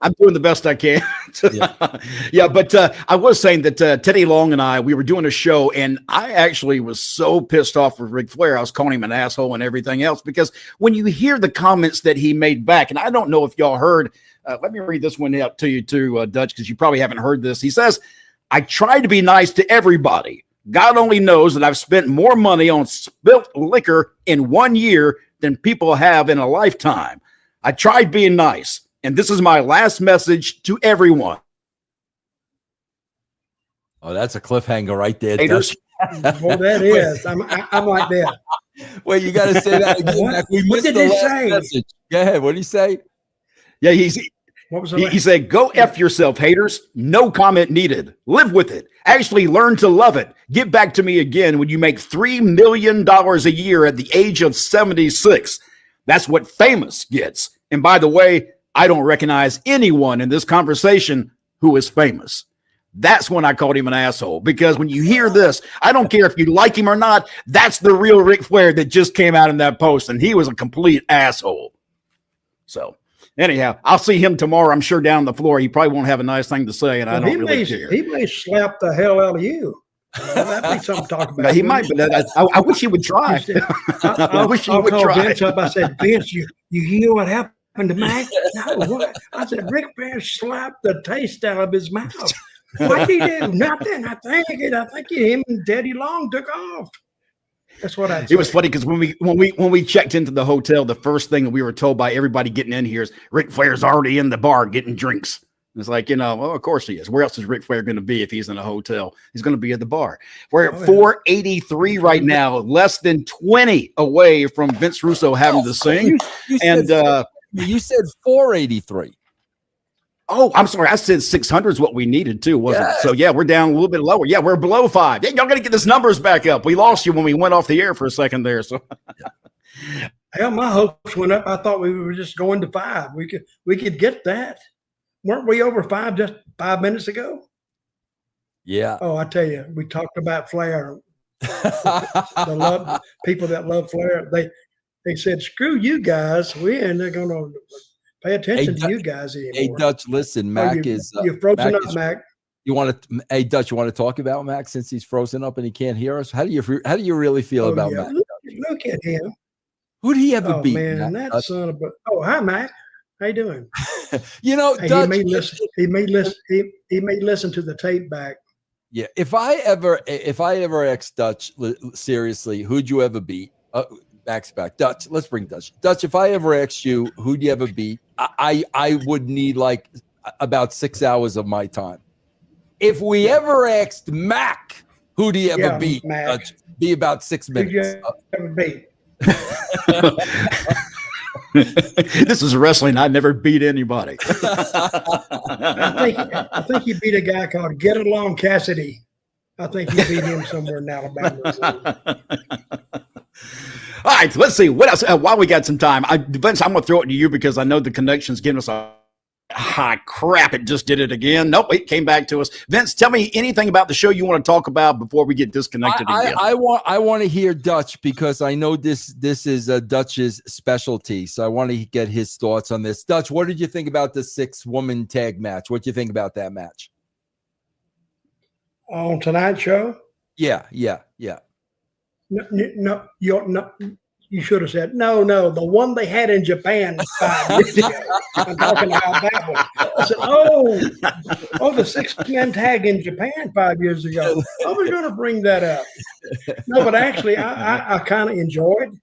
I'm doing the best I can. But I was saying that Teddy Long and I, we were doing a show, and I actually was so pissed off with Ric Flair. I was calling him an asshole and everything else, because when you hear the comments that he made back, and I don't know if y'all heard, let me read this one out to you too, Dutch, because you probably haven't heard this. He says, I try to be nice to everybody. God only knows that I've spent more money on spilt liquor in 1 year than people have in a lifetime. I tried being nice. And this is my last message to everyone. Oh, that's a cliffhanger right there. Well, that is. I'm like that. Well, you got to say that again. What did he say? Message. Go ahead. What did he say? Yeah, he said, go F yourself, haters. No comment needed. Live with it. Actually learn to love it. Get back to me again when you make $3 million a year at the age of 76. That's what famous gets. And by the way, I don't recognize anyone in this conversation who is famous. That's when I called him an asshole, because when you hear this, I don't care if you like him or not, that's the real Ric Flair that just came out in that post, and he was a complete asshole. So anyhow, I'll see him tomorrow, I'm sure, down the floor. He probably won't have a nice thing to say, and I don't really care. He may slap the hell out of you. That'd be something to talk about. He might, but I wish he would try. I wish he would try. Vince up. I said, Vince, you hear what happened to Mac? No, what? I said, Ric Flair slapped the taste out of his mouth. What did he do? Nothing. I think him and Teddy Long took off. That's what I said. It was funny because when we checked into the hotel, the first thing that we were told by everybody getting in here is Ric Flair's already in the bar getting drinks. It's like, well, of course he is. Where else is Ric Flair going to be if he's in a hotel? He's going to be at the bar. We're at 483 right now, less than 20 away from Vince Russo having to sing. You said 483. Oh, I'm sorry. I said 600 is what we needed too, wasn't it? So, yeah, we're down a little bit lower. Yeah, we're below 5. Y'all got to get these numbers back up. We lost you when we went off the air for a second there. So, hell, my hopes went up. I thought we were just going to 5. We could get that. Weren't we over 5 just 5 minutes ago? Yeah. Oh, I tell you, we talked about Flair. People that love Flair, they said, "Screw you guys. We ain't going to pay attention to you guys anymore." Hey, Dutch, listen, Mac you're frozen up, Mac. You want to? Hey, Dutch, you want to talk about Mac since he's frozen up and he can't hear us? How do you really feel about Mac? Look at him. Who'd he ever beat? Man, Mac? that son of a. Oh, hi, Mac. How you doing? Dutch, he may listen to the tape back. Yeah, if I ever asked Dutch seriously, who'd you ever beat? Mac's back. Dutch, let's bring Dutch. Dutch, if I ever asked you who'd you ever beat, I would need like about 6 hours of my time. If we ever asked Mac who'd he ever beat, Dutch, be about 6 minutes. Who'd you ever beat? This is wrestling. I never beat anybody. I think you beat a guy called Get Along Cassidy. I think you beat him somewhere in Alabama. All right, let's see what else. While we got some time, Vince, I'm going to throw it to you because I know the connection's giving us a crap. It just did it again. Nope, it came back to us. Vince, tell me anything about the show you want to talk about before we get disconnected again. I want to hear Dutch because I know this is Dutch's specialty. So I want to get his thoughts on this. Dutch, what did you think about the 6-woman tag match? What do you think about that match? On tonight's show? Yeah. No, you should have said, no, the one they had in Japan 5 years ago. I'm talking about that one. I said, the 6-man tag in Japan 5 years ago. I was going to bring that up. No, but actually, I kind of enjoyed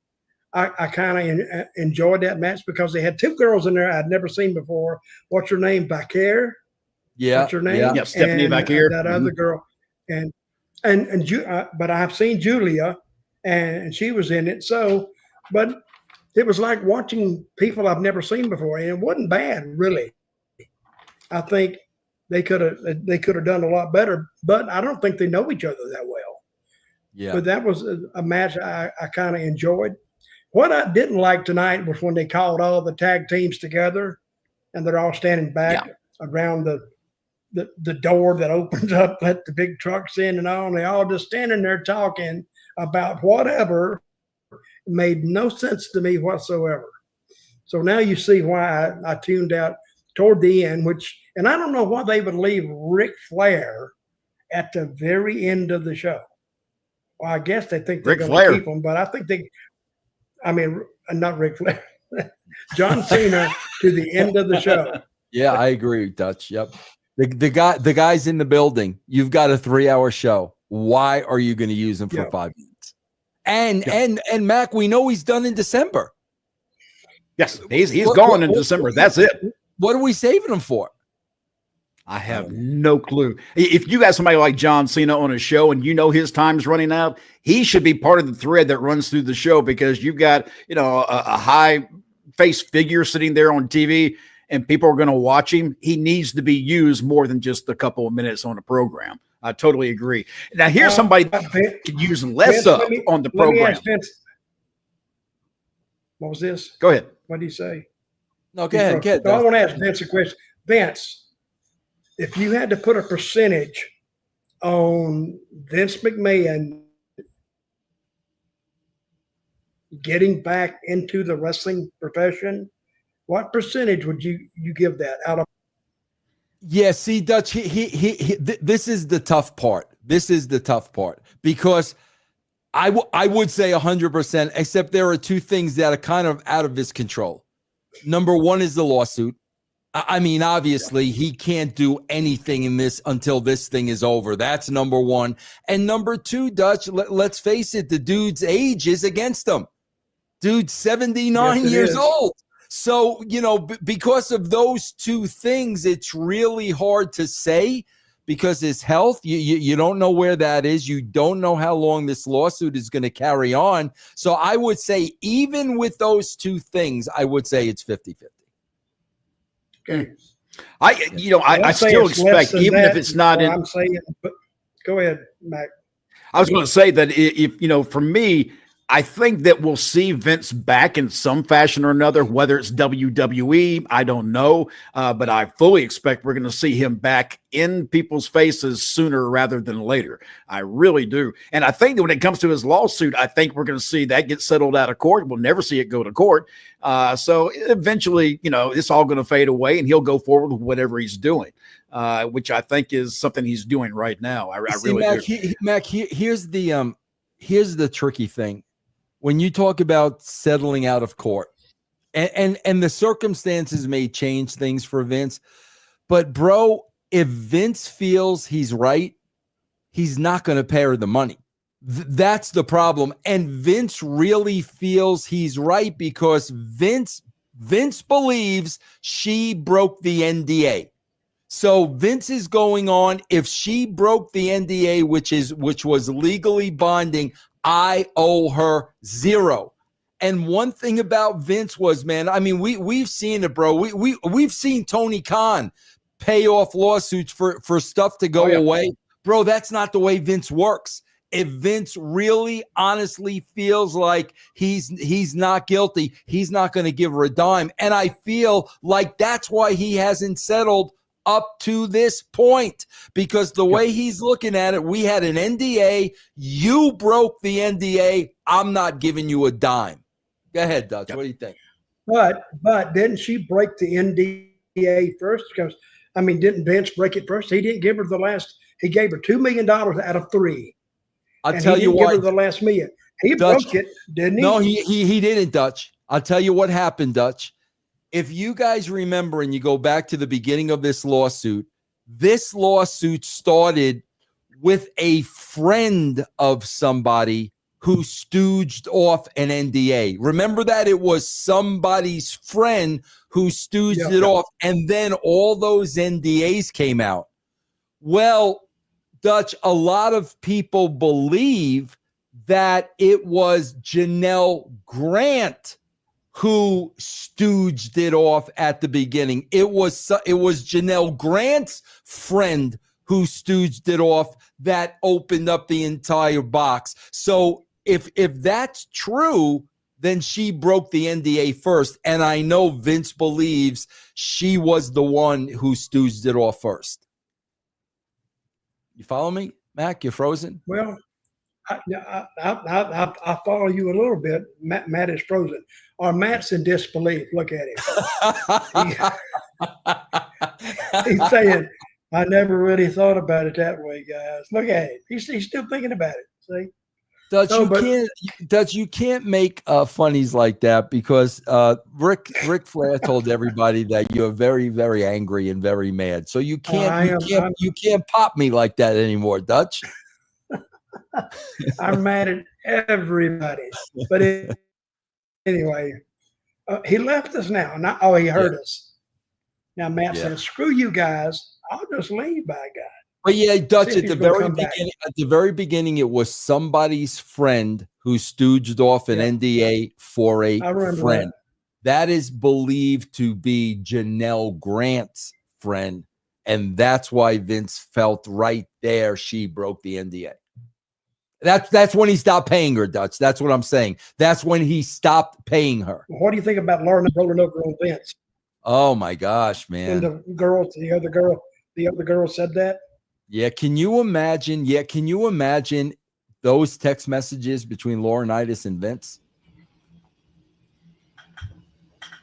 that match because they had 2 girls in there I'd never seen before. What's her name? Vaquer? Yeah. What's her name? Yeah, Stephanie Vaquer. That other girl. And But I've seen Julia, and she was in it. So, but it was like watching people I've never seen before, and it wasn't bad, really. I think they could have done a lot better, but I don't think they know each other that well. Yeah. But that was a match I kind of enjoyed. What I didn't like tonight was when they called all the tag teams together, and they're all standing back around the door that opens up, let the big trucks in and all, and they all just standing there talking about whatever. It made no sense to me whatsoever. So now you see why I tuned out toward the end, and I don't know why they would leave Ric Flair at the very end of the show. Well, I guess they think they're going to keep him, but I think not Ric Flair, John Cena to the end of the show. Yeah, I agree, Dutch. Yep. The guy's in the building. You've got a 3-hour show. Why are you going to use him for 5 minutes? And Mac, we know he's done in December. Yes, he's gone in December. That's it. What are we saving him for? I have no clue. If you got somebody like John Cena on a show and you know his time's running out, he should be part of the thread that runs through the show, because you've got, a high face figure sitting there on TV and people are going to watch him. He needs to be used more than just a couple of minutes on a program. I totally agree. Now, here's somebody that could use less on the program. What was this? Go ahead. What did he say? No, go ahead. So I want to ask Vince a question. Vince, if you had to put a percentage on Vince McMahon getting back into the wrestling profession, what percentage would you give that out of? Yeah, see, Dutch, this is the tough part. This is the tough part, because I would say 100%, except there are two things that are kind of out of his control. Number one is the lawsuit. I mean, obviously, he can't do anything in this until this thing is over. That's number one. And number two, Dutch, let's face it, the dude's age is against him. Dude's 79 years old. So, because of those two things, it's really hard to say, because his health, you don't know where that is. You don't know how long this lawsuit is going to carry on. So I would say, even with those two things, I would say it's 50-50. Okay. I still expect, even if it's not in. I'm saying, but go ahead, Mac. I was going to say that if for me, I think that we'll see Vince back in some fashion or another, whether it's WWE, I don't know. But I fully expect we're going to see him back in people's faces sooner rather than later. I really do. And I think that when it comes to his lawsuit, I think we're going to see that get settled out of court. We'll never see it go to court. So eventually, it's all going to fade away and he'll go forward with whatever he's doing, which I think is something he's doing right now. I really do. Mac, here's the tricky thing. When you talk about settling out of court, and the circumstances may change things for Vince, but bro, if Vince feels he's right, he's not going to pay her the money. That's the problem. And Vince really feels he's right, because Vince believes she broke the NDA. So Vince is going on, if she broke the NDA, which was legally binding, I owe her $0. And one thing about Vince was, man, I mean, we've seen it, bro. We've seen Tony Khan pay off lawsuits for stuff to go away. Bro, that's not the way Vince works. If Vince really honestly feels like he's not guilty, he's not going to give her a dime. And I feel like that's why he hasn't settled up to this point, because the way he's looking at it, we had an NDA. You broke the NDA. I'm not giving you a dime. Go ahead, Dutch. What do you think? But didn't she break the NDA first? Because, didn't Vince break it first? He didn't give her he gave her $2 million out of $3 million. I'll tell you what. Give her the last $1 million. He broke it, didn't he? No, he didn't, Dutch. I'll tell you what happened, Dutch. If you guys remember and you go back to the beginning of this lawsuit started with a friend of somebody who stooged off an NDA. Remember that? It was somebody's friend who stooged it off, and then all those NDAs came out. Well, Dutch, a lot of people believe that it was Janelle Grant who stooged it off at the beginning. It was Janelle Grant's friend who stooged it off that opened up the entire box. So if that's true, then she broke the NDA first. And I know Vince believes she was the one who stooged it off first. You follow me, Mac? You're frozen? Well, I follow you a little bit. Matt is frozen. Or Matt's in disbelief. Look at him. He's saying, I never really thought about it that way, guys. Look at him. He's still thinking about it. See? Dutch, you can't make funnies like that because Ric Flair told everybody that you're very, very angry and very mad. So you can't pop me like that anymore, Dutch. I'm mad at everybody. But anyway, he left us now. He heard us. Now Matt says, "Screw you guys. I'll just leave, by God." But yeah, Dutch, at the very beginning, it was somebody's friend who stooged off an NDA for a friend. That is believed to be Janelle Grant's friend. And that's why Vince felt right there she broke the NDA. That's when he stopped paying her, Dutch. That's what I'm saying. That's when he stopped paying her. What do you think about Lauren rolling over on Vince? Oh my gosh, man. And the other girl said that? Yeah, can you imagine? Yeah, can you imagine those text messages between Laurinaitis and Vince?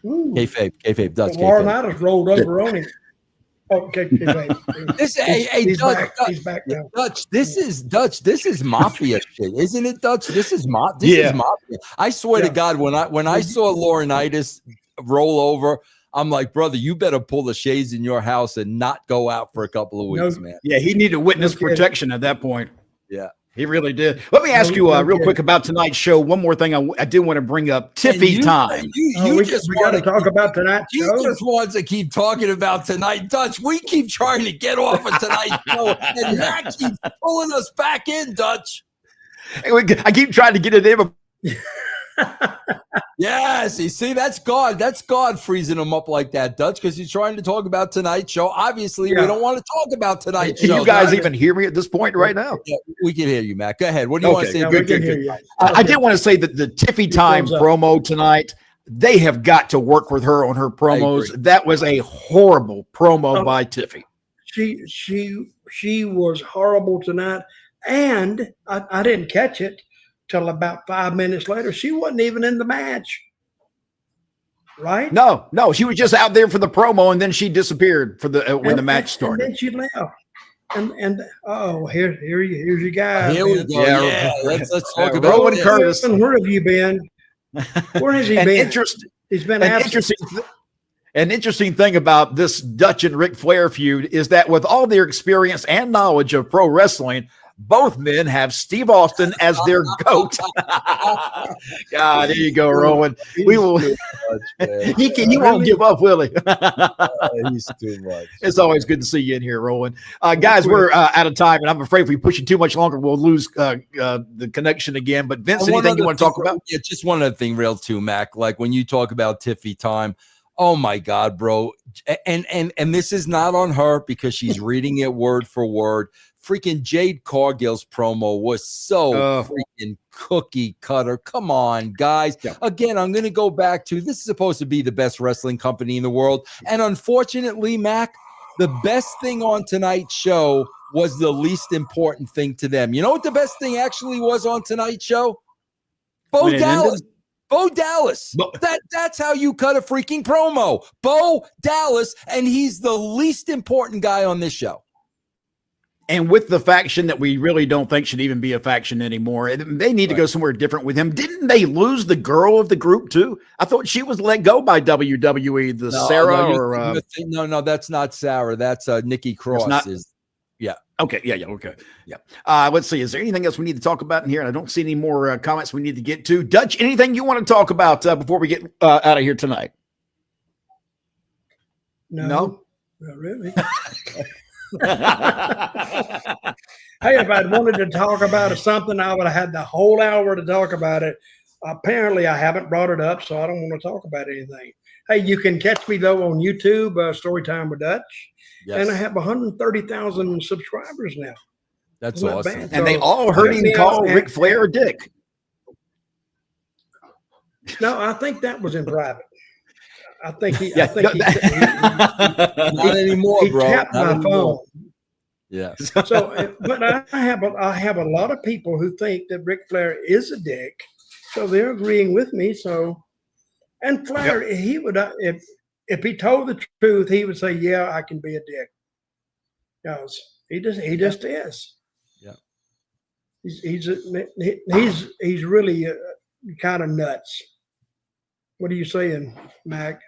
Kayfabe, Dutch. Laurinaitis rolled over on him. Okay, he's back now. Dutch, this is mafia shit, isn't it, Dutch? This is mafia. I swear to God, when I saw Laurinaitis roll over, I'm like, brother, you better pull the shades in your house and not go out for a couple of weeks, man. Yeah, he needed witness protection at that point. Yeah, he really did. Let me ask you real quick about tonight's show. One more thing I did want to bring up. Tiffy time. We got to talk about tonight's show. He just wants to keep talking about tonight. Dutch, we keep trying to get off of tonight's show, and Matt keeps pulling us back in, Dutch. I keep trying to get it in. Yes, you see, that's God. That's God freezing him up like that, Dutch, because he's trying to talk about tonight's show. Obviously, we don't want to talk about tonight's show. Can you guys even hear me at this point right now? Yeah, we can hear you, Matt. Go ahead. What do you want to say? Good. I did want to say that the Tiffy time promo tonight, they have got to work with her on her promos. That was a horrible promo by Tiffy. She was horrible tonight, and I didn't catch it till about 5 minutes later. She wasn't even in the match, right? No, she was just out there for the promo, and then she disappeared for when the match started. And then she left. And here's your guy. Here we go. Yeah, let's talk about Rowan Curtis. Where have you been? Where has he been? He's been absent. An interesting thing about this Dutch and Ric Flair feud is that with all their experience and knowledge of pro wrestling, both men have Steve Austin as their GOAT. God, there you go, Rowan. We will. He won't give up, will he? He's too much. It's always good to see you in here, Rowan. Guys, we're out of time, and I'm afraid if we push it too much longer, we'll lose the connection again. But Vince, anything you want to talk about? Yeah, just one other thing, real too, Mac. Like when you talk about Tiffy time. Oh my God, bro. And this is not on her because she's reading it word for word. Freaking Jade Cargill's promo was so freaking cookie cutter. Come on, guys. Yeah. Again, I'm going to go back to this is supposed to be the best wrestling company in the world. And unfortunately, Mac, the best thing on tonight's show was the least important thing to them. You know what the best thing actually was on tonight's show? Bo Dallas. Bo Dallas. That's how you cut a freaking promo. Bo Dallas, and he's the least important guy on this show. And with the faction that we really don't think should even be a faction anymore, they need to go somewhere different with him. Didn't they lose the girl of the group too? I thought she was let go by WWE. Sarah No, that's not Sarah. That's Nikki Cross. Okay. Let's see. Is there anything else we need to talk about in here? And I don't see any more comments we need to get to. Dutch, anything you want to talk about before we get out of here tonight? No, not really. Hey, if I'd wanted to talk about something, I would have had the whole hour to talk about it. Apparently, I haven't brought it up, so I don't want to talk about anything. Hey, you can catch me, though, on YouTube, Storytime with Dutch. Yes. And I have 130,000 subscribers now. That's awesome. And they all heard him call Ric Flair a dick. No, I think that was in private. I think he. Not anymore, bro. He tapped my phone. Yeah. So, but I have a lot of people who think that Ric Flair is a dick, so they're agreeing with me. So, and Flair, he would if he told the truth, he would say, "Yeah, I can be a dick." Because he just is. Yeah. He's really kind of nuts. What are you saying, Mac?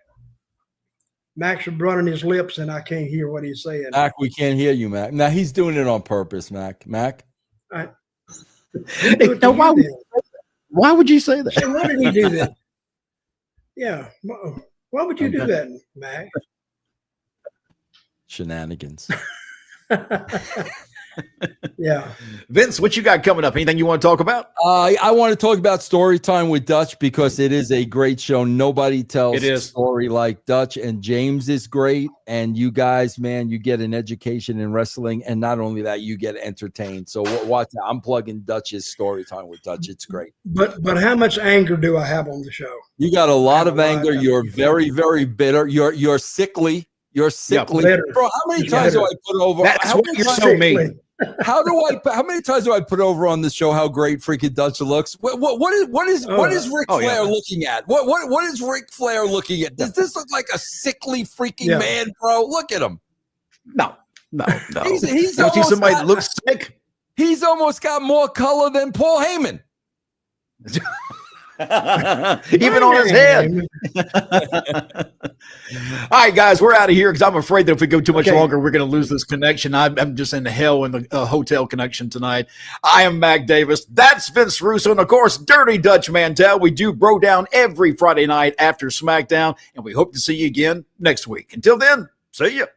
Mac's running his lips, and I can't hear what he's saying. Mac, we can't hear you, Mac. Now he's doing it on purpose, Mac. Mac. Why would you say that? So why did he do that? Yeah. Why would you do that, Mac? Shenanigans. Yeah. Vince, what you got coming up? Anything you want to talk about? I want to talk about Story Time with Dutch because it is a great show. Nobody tells a story like Dutch, and James is great. And you guys, man, you get an education in wrestling, and not only that, you get entertained. So watch that. I'm plugging Dutch's Story Time with Dutch. It's great. But how much anger do I have on the show? You got a lot of anger. You're very, very bitter. You're sickly. You're sickly, bro. How many times do I put over? That's why you're so mean. How many times do I put over on the show how great freaking Dutch looks? What is Ric Flair looking at? What is Ric Flair looking at? Does this look like a sickly freaking man, bro? Look at him. No. He's don't see somebody that looks sick. He's almost got more color than Paul Heyman. Even on his head. All right, guys, we're out of here because I'm afraid that if we go too much longer, we're going to lose this connection. I'm just in hell in the hotel connection tonight. I am Mac Davis. That's Vince Russo. And, of course, Dirty Dutch Mantell. We do BroDown every Friday night after SmackDown, and we hope to see you again next week. Until then, see ya.